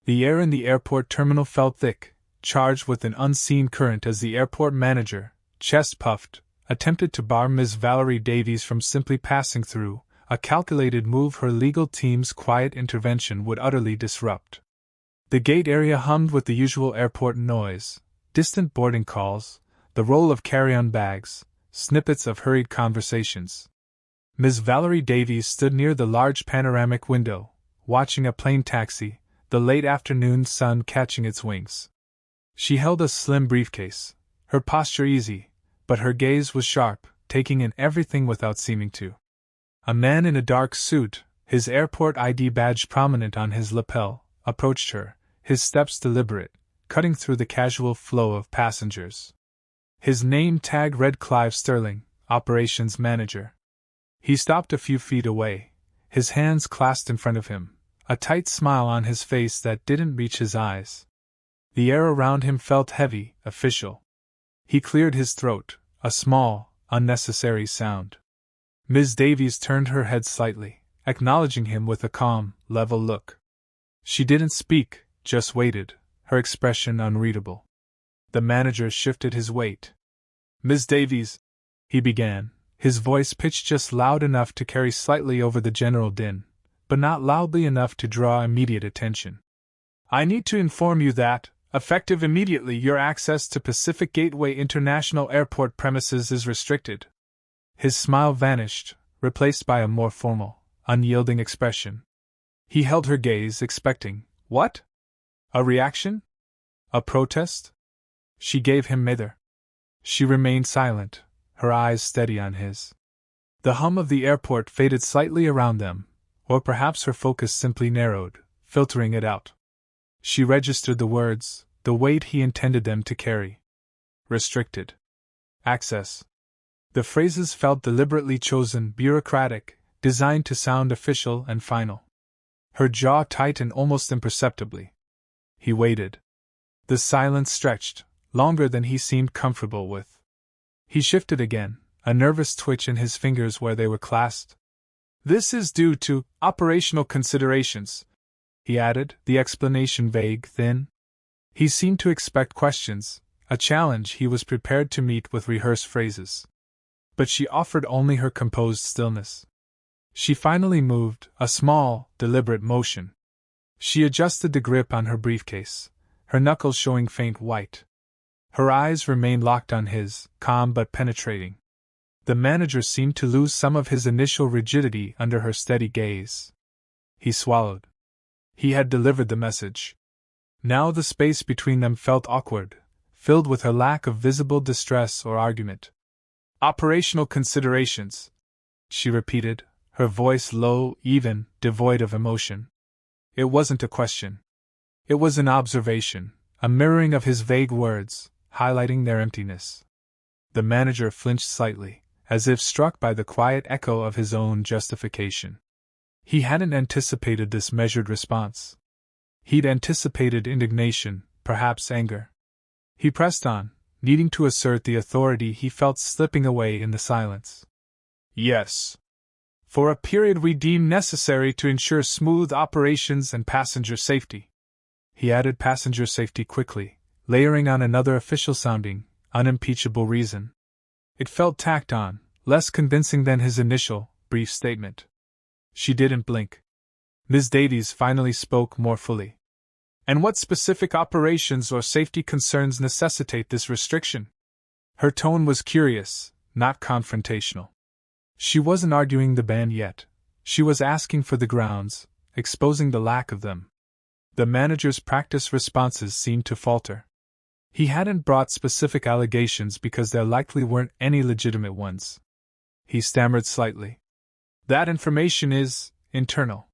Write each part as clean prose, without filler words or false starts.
The air in the airport terminal felt thick, charged with an unseen current as the airport manager, chest puffed, attempted to bar Ms. Valerie Davies from simply passing through, a calculated move her legal team's quiet intervention would utterly disrupt. The gate area hummed with the usual airport noise, distant boarding calls, the roll of carry-on bags, snippets of hurried conversations. Ms. Valerie Davies stood near the large panoramic window, watching a plane taxi, the late afternoon sun catching its wings. She held a slim briefcase, her posture easy, but her gaze was sharp, taking in everything without seeming to. A man in a dark suit, his airport ID badge prominent on his lapel, approached her, his steps deliberate, cutting through the casual flow of passengers. His name tag read Clive Sterling, Operations Manager. He stopped a few feet away, his hands clasped in front of him, a tight smile on his face that didn't reach his eyes. The air around him felt heavy, official. He cleared his throat, a small, unnecessary sound. Ms. Davies turned her head slightly, acknowledging him with a calm, level look. She didn't speak, just waited, her expression unreadable. The manager shifted his weight. "Ms. Davies," he began, his voice pitched just loud enough to carry slightly over the general din, but not loudly enough to draw immediate attention. "I need to inform you that, effective immediately, your access to Pacific Gateway International Airport premises is restricted." His smile vanished, replaced by a more formal, unyielding expression. He held her gaze, expecting, what? A reaction? A protest? She gave him neither. She remained silent, her eyes steady on his. The hum of the airport faded slightly around them, or perhaps her focus simply narrowed, filtering it out. She registered the words, the weight he intended them to carry. Restricted. Access. The phrases felt deliberately chosen, bureaucratic, designed to sound official and final. Her jaw tightened almost imperceptibly. He waited. The silence stretched, longer than he seemed comfortable with. He shifted again, a nervous twitch in his fingers where they were clasped. "This is due to operational considerations," he added, the explanation vague, thin. He seemed to expect questions, a challenge he was prepared to meet with rehearsed phrases. But she offered only her composed stillness. She finally moved, a small, deliberate motion. She adjusted the grip on her briefcase, her knuckles showing faint white. Her eyes remained locked on his, calm but penetrating. The manager seemed to lose some of his initial rigidity under her steady gaze. He swallowed. He had delivered the message. Now the space between them felt awkward, filled with her lack of visible distress or argument. "Operational considerations," she repeated, her voice low, even, devoid of emotion. It wasn't a question. It was an observation, a mirroring of his vague words, highlighting their emptiness. The manager flinched slightly, as if struck by the quiet echo of his own justification. He hadn't anticipated this measured response. He'd anticipated indignation, perhaps anger. He pressed on, needing to assert the authority he felt slipping away in the silence. "Yes. For a period we deem necessary to ensure smooth operations and passenger safety." He added passenger safety quickly, layering on another official-sounding, unimpeachable reason. It felt tacked on, less convincing than his initial, brief statement. She didn't blink. Ms. Davies finally spoke more fully. "And what specific operations or safety concerns necessitate this restriction?" Her tone was curious, not confrontational. She wasn't arguing the ban yet. She was asking for the grounds, exposing the lack of them. The manager's practiced responses seemed to falter. He hadn't brought specific allegations because there likely weren't any legitimate ones. He stammered slightly. "That information is internal.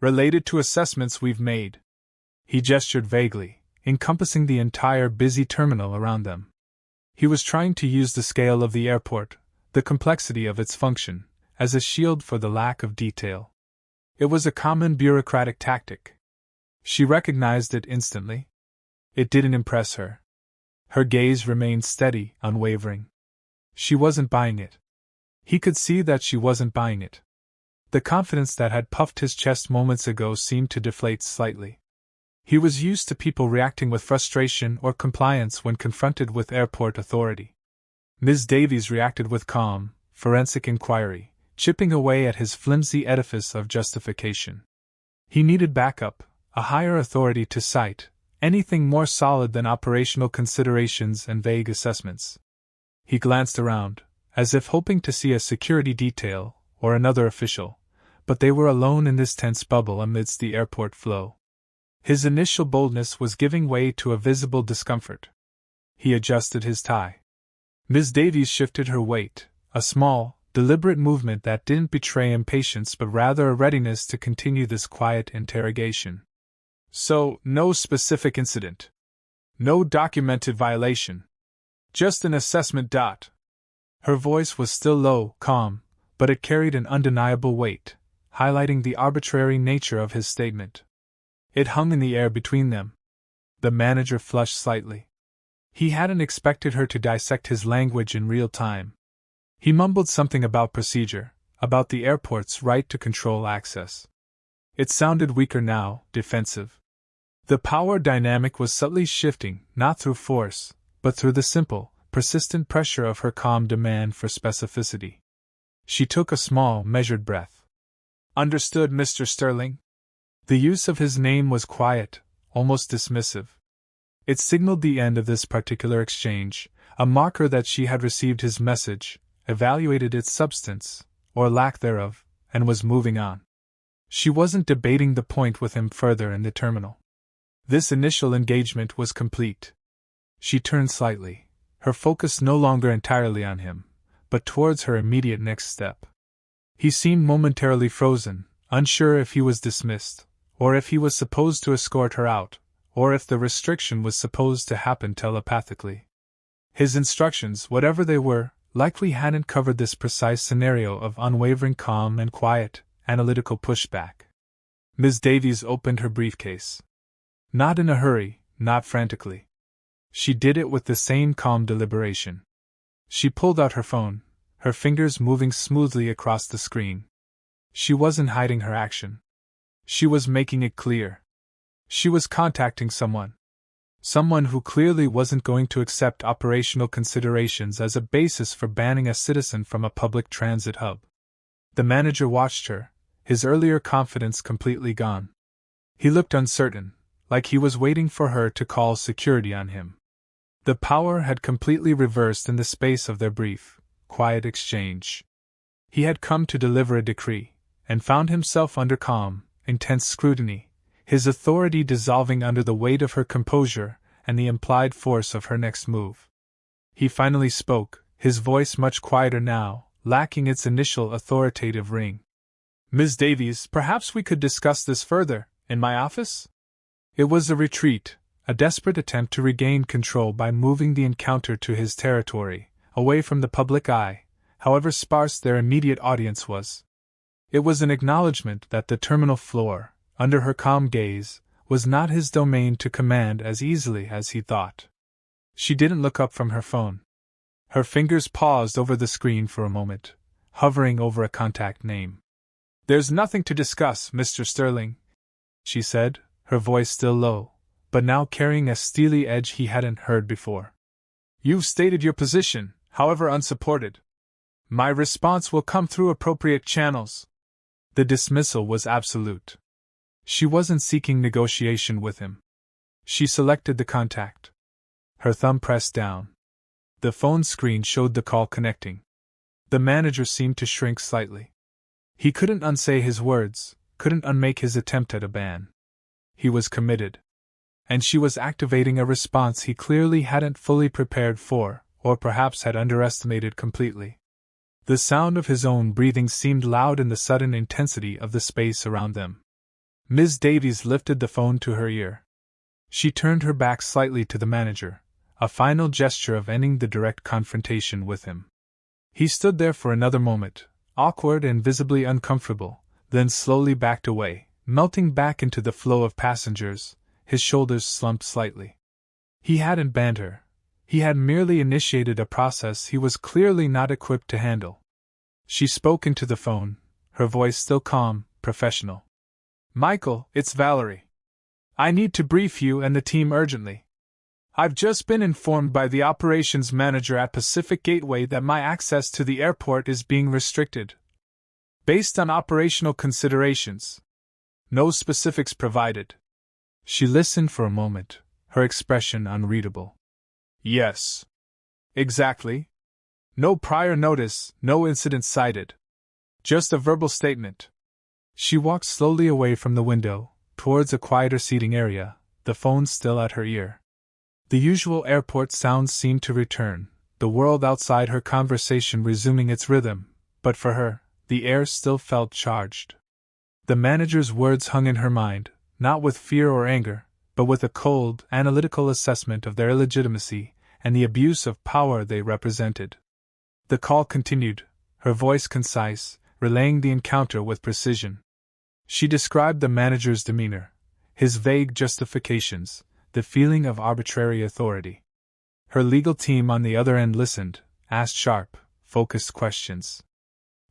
Related to assessments we've made." He gestured vaguely, encompassing the entire busy terminal around them. He was trying to use the scale of the airport, the complexity of its function, as a shield for the lack of detail. It was a common bureaucratic tactic. She recognized it instantly. It didn't impress her. Her gaze remained steady, unwavering. She wasn't buying it. He could see that she wasn't buying it. The confidence that had puffed his chest moments ago seemed to deflate slightly. He was used to people reacting with frustration or compliance when confronted with airport authority. Ms. Davies reacted with calm, forensic inquiry, chipping away at his flimsy edifice of justification. He needed backup, a higher authority to cite, anything more solid than operational considerations and vague assessments. He glanced around, as if hoping to see a security detail or another official, but they were alone in this tense bubble amidst the airport flow. His initial boldness was giving way to a visible discomfort. He adjusted his tie. Ms. Davies shifted her weight, a small, deliberate movement that didn't betray impatience but rather a readiness to continue this quiet interrogation. So, no specific incident. No documented violation. Just an assessment. Her voice was still low, calm, but it carried an undeniable weight, highlighting the arbitrary nature of his statement. It hung in the air between them. The manager flushed slightly. He hadn't expected her to dissect his language in real time. He mumbled something about procedure, about the airport's right to control access. It sounded weaker now, defensive. The power dynamic was subtly shifting, not through force, but through the simple, persistent pressure of her calm demand for specificity. She took a small, measured breath. Understood, Mr. Sterling? The use of his name was quiet, almost dismissive. It signaled the end of this particular exchange, a marker that she had received his message, evaluated its substance, or lack thereof, and was moving on. She wasn't debating the point with him further in the terminal. This initial engagement was complete. She turned slightly, her focus no longer entirely on him, but towards her immediate next step. He seemed momentarily frozen, unsure if he was dismissed, or if he was supposed to escort her out, or if the restriction was supposed to happen telepathically. His instructions, whatever they were, likely hadn't covered this precise scenario of unwavering calm and quiet, analytical pushback. Ms. Davies opened her briefcase. Not in a hurry, not frantically. She did it with the same calm deliberation. She pulled out her phone, her fingers moving smoothly across the screen. She wasn't hiding her action. She was making it clear. She was contacting someone. Someone who clearly wasn't going to accept operational considerations as a basis for banning a citizen from a public transit hub. The manager watched her, his earlier confidence completely gone. He looked uncertain, like he was waiting for her to call security on him. The power had completely reversed in the space of their brief, quiet exchange. He had come to deliver a decree, and found himself under calm, intense scrutiny, his authority dissolving under the weight of her composure and the implied force of her next move. He finally spoke, his voice much quieter now, lacking its initial authoritative ring. Ms. Davies, perhaps we could discuss this further, in my office? It was a retreat, a desperate attempt to regain control by moving the encounter to his territory, away from the public eye, however sparse their immediate audience was. It was an acknowledgement that the terminal floor, under her calm gaze, was not his domain to command as easily as he thought. She didn't look up from her phone. Her fingers paused over the screen for a moment, hovering over a contact name. "There's nothing to discuss, Mr. Sterling," she said, her voice still low, but now carrying a steely edge he hadn't heard before. "You've stated your position, however unsupported. My response will come through appropriate channels." The dismissal was absolute. She wasn't seeking negotiation with him. She selected the contact. Her thumb pressed down. The phone screen showed the call connecting. The manager seemed to shrink slightly. He couldn't unsay his words, couldn't unmake his attempt at a ban. He was committed. And she was activating a response he clearly hadn't fully prepared for, or perhaps had underestimated completely. The sound of his own breathing seemed loud in the sudden intensity of the space around them. Ms. Davies lifted the phone to her ear. She turned her back slightly to the manager, a final gesture of ending the direct confrontation with him. He stood there for another moment, awkward and visibly uncomfortable, then slowly backed away, melting back into the flow of passengers, his shoulders slumped slightly. He hadn't banned her. He had merely initiated a process he was clearly not equipped to handle. She spoke into the phone, her voice still calm, professional. "Michael, it's Valerie. I need to brief you and the team urgently. I've just been informed by the operations manager at Pacific Gateway that my access to the airport is being restricted. Based on operational considerations. No specifics provided. She listened for a moment, her expression unreadable. Yes. Exactly. No prior notice, no incident cited. Just a verbal statement. She walked slowly away from the window, towards a quieter seating area, the phone still at her ear. The usual airport sounds seemed to return, the world outside her conversation resuming its rhythm, but for her, the air still felt charged. The manager's words hung in her mind, not with fear or anger, but with a cold, analytical assessment of their illegitimacy and the abuse of power they represented. The call continued, her voice concise, relaying the encounter with precision. She described the manager's demeanor, his vague justifications, the feeling of arbitrary authority. Her legal team on the other end listened, asked sharp, focused questions.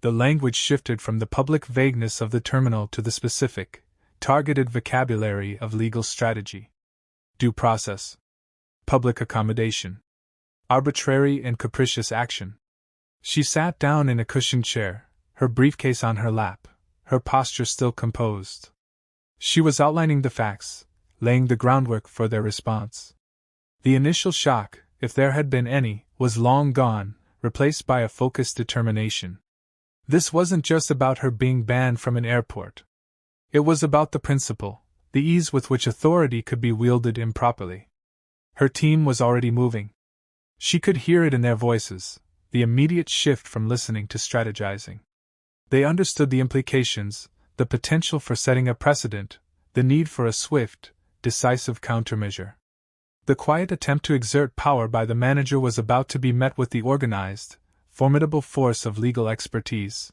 The language shifted from the public vagueness of the terminal to the specific, targeted vocabulary of legal strategy. Due process. Public accommodation. Arbitrary and capricious action. She sat down in a cushioned chair, her briefcase on her lap, her posture still composed. She was outlining the facts, laying the groundwork for their response. The initial shock, if there had been any, was long gone, replaced by a focused determination. This wasn't just about her being banned from an airport. It was about the principle, the ease with which authority could be wielded improperly. Her team was already moving. She could hear it in their voices, the immediate shift from listening to strategizing. They understood the implications, the potential for setting a precedent, the need for a swift, decisive countermeasure. The quiet attempt to exert power by the manager was about to be met with the organized, formidable force of legal expertise.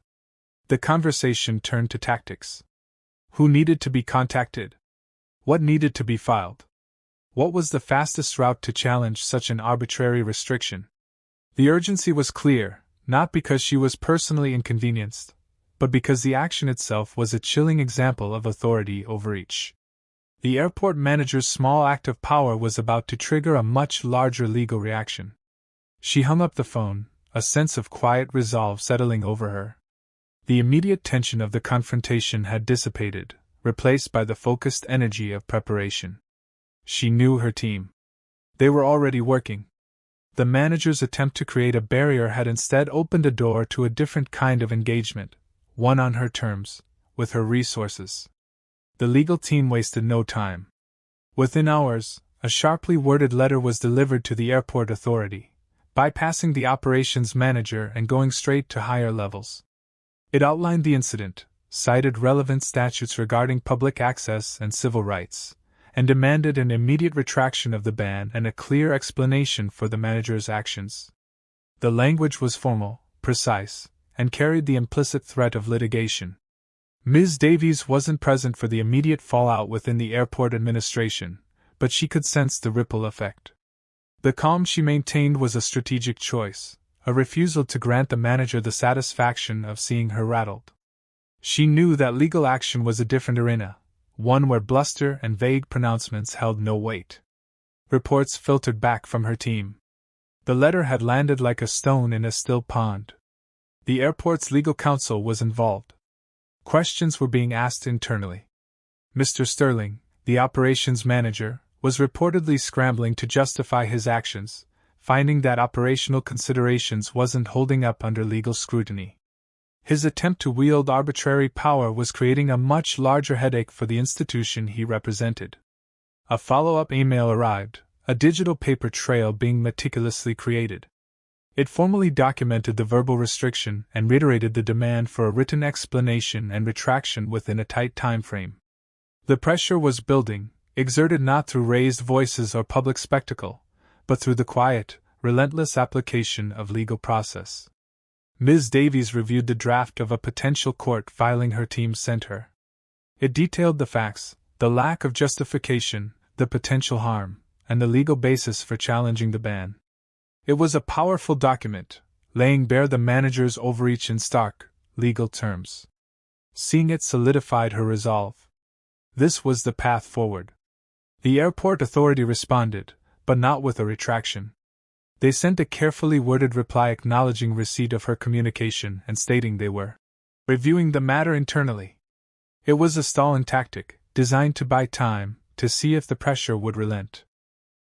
The conversation turned to tactics. Who needed to be contacted? What needed to be filed? What was the fastest route to challenge such an arbitrary restriction? The urgency was clear, not because she was personally inconvenienced, but because the action itself was a chilling example of authority overreach. The airport manager's small act of power was about to trigger a much larger legal reaction. She hung up the phone, a sense of quiet resolve settling over her. The immediate tension of the confrontation had dissipated, replaced by the focused energy of preparation. She knew her team. They were already working. The manager's attempt to create a barrier had instead opened a door to a different kind of engagement, one on her terms, with her resources. The legal team wasted no time. Within hours, a sharply worded letter was delivered to the airport authority, bypassing the operations manager and going straight to higher levels. It outlined the incident, cited relevant statutes regarding public access and civil rights, and demanded an immediate retraction of the ban and a clear explanation for the manager's actions. The language was formal, precise, and carried the implicit threat of litigation. Ms. Davies wasn't present for the immediate fallout within the airport administration, but she could sense the ripple effect. The calm she maintained was a strategic choice, a refusal to grant the manager the satisfaction of seeing her rattled. She knew that legal action was a different arena, one where bluster and vague pronouncements held no weight. Reports filtered back from her team. The letter had landed like a stone in a still pond. The airport's legal counsel was involved. Questions were being asked internally. Mr. Sterling, the operations manager, was reportedly scrambling to justify his actions, finding that operational considerations wasn't holding up under legal scrutiny. His attempt to wield arbitrary power was creating a much larger headache for the institution he represented. A follow-up email arrived, a digital paper trail being meticulously created. It formally documented the verbal restriction and reiterated the demand for a written explanation and retraction within a tight time frame. The pressure was building, exerted not through raised voices or public spectacle, but through the quiet, relentless application of legal process. Ms. Davies reviewed the draft of a potential court filing her team sent her. It detailed the facts, the lack of justification, the potential harm, and the legal basis for challenging the ban. It was a powerful document, laying bare the manager's overreach in stark, legal terms. Seeing it solidified her resolve. This was the path forward. The airport authority responded, but not with a retraction. They sent a carefully worded reply acknowledging receipt of her communication and stating they were reviewing the matter internally. It was a stalling tactic, designed to buy time, to see if the pressure would relent.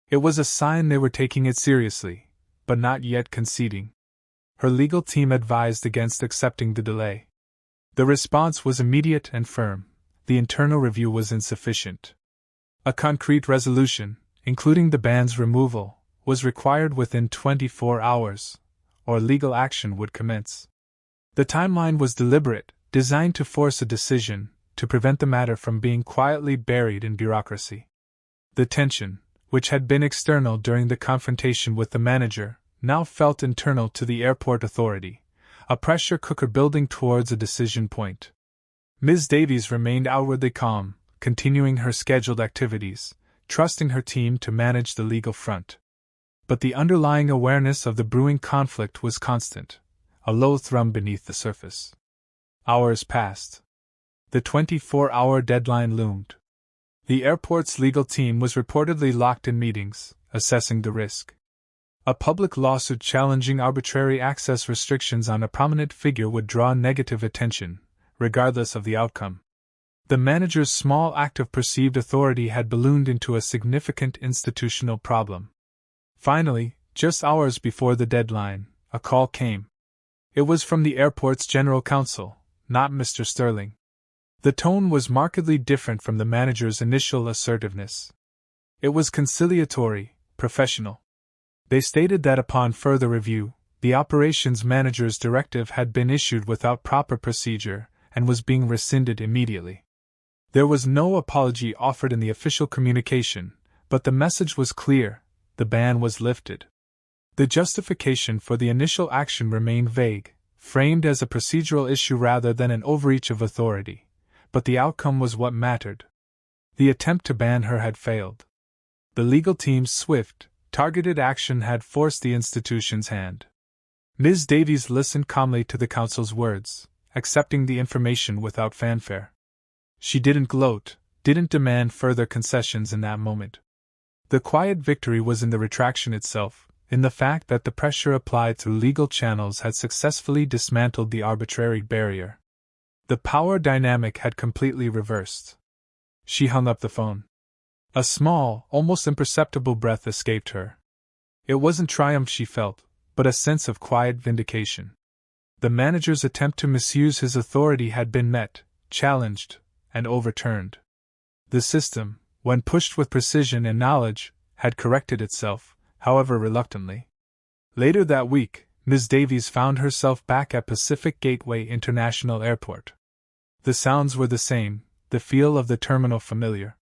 It was a sign they were taking it seriously, but not yet conceding. Her legal team advised against accepting the delay. The response was immediate and firm. The internal review was insufficient. A concrete resolution, including the ban's removal, was required within 24 hours, or legal action would commence. The timeline was deliberate, designed to force a decision, to prevent the matter from being quietly buried in bureaucracy. The tension, which had been external during the confrontation with the manager, now felt internal to the airport authority, a pressure cooker building towards a decision point. Ms. Davies remained outwardly calm, continuing her scheduled activities, trusting her team to manage the legal front. But the underlying awareness of the brewing conflict was constant, a low thrum beneath the surface. Hours passed. The 24-hour deadline loomed. The airport's legal team was reportedly locked in meetings, assessing the risk. A public lawsuit challenging arbitrary access restrictions on a prominent figure would draw negative attention, regardless of the outcome. The manager's small act of perceived authority had ballooned into a significant institutional problem. Finally, just hours before the deadline, a call came. It was from the airport's general counsel, not Mr. Sterling. The tone was markedly different from the manager's initial assertiveness. It was conciliatory, professional. They stated that upon further review, the operations manager's directive had been issued without proper procedure and was being rescinded immediately. There was no apology offered in the official communication, but the message was clear: the ban was lifted. The justification for the initial action remained vague, framed as a procedural issue rather than an overreach of authority, but the outcome was what mattered. The attempt to ban her had failed. The legal team's swift, targeted action had forced the institution's hand. Ms. Davies listened calmly to the counsel's words, accepting the information without fanfare. She didn't gloat, didn't demand further concessions in that moment. The quiet victory was in the retraction itself, in the fact that the pressure applied through legal channels had successfully dismantled the arbitrary barrier. The power dynamic had completely reversed. She hung up the phone. A small, almost imperceptible breath escaped her. It wasn't triumph she felt, but a sense of quiet vindication. The manager's attempt to misuse his authority had been met, challenged, and overturned. The system, when pushed with precision and knowledge, had corrected itself, however reluctantly. Later that week, Ms. Davies found herself back at Pacific Gateway International Airport. The sounds were the same, the feel of the terminal familiar.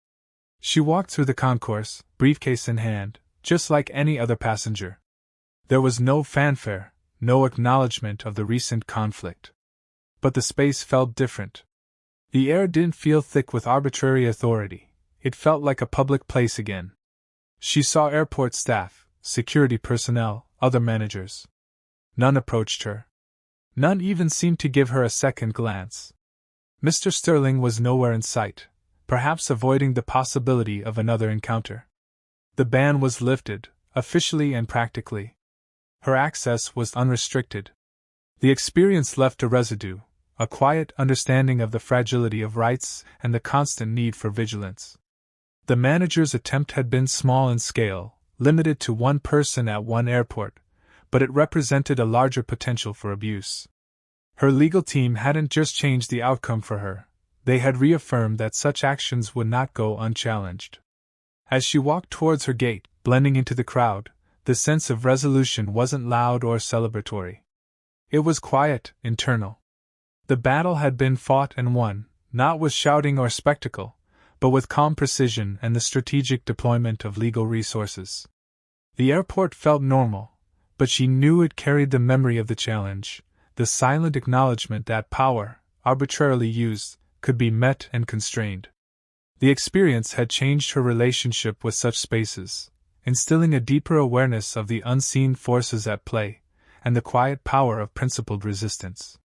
She walked through the concourse, briefcase in hand, just like any other passenger. There was no fanfare, no acknowledgement of the recent conflict. But the space felt different. The air didn't feel thick with arbitrary authority, it felt like a public place again. She saw airport staff, security personnel, other managers. None approached her. None even seemed to give her a second glance. Mr. Sterling was nowhere in sight, perhaps avoiding the possibility of another encounter. The ban was lifted, officially and practically. Her access was unrestricted. The experience left a residue, a quiet understanding of the fragility of rights and the constant need for vigilance. The manager's attempt had been small in scale, limited to one person at one airport, but it represented a larger potential for abuse. Her legal team hadn't just changed the outcome for her, they had reaffirmed that such actions would not go unchallenged. As she walked towards her gate, blending into the crowd, the sense of resolution wasn't loud or celebratory. It was quiet, internal. The battle had been fought and won, not with shouting or spectacle, but with calm precision and the strategic deployment of legal resources. The airport felt normal, but she knew it carried the memory of the challenge, the silent acknowledgement that power, arbitrarily used, could be met and constrained. The experience had changed her relationship with such spaces, instilling a deeper awareness of the unseen forces at play, and the quiet power of principled resistance.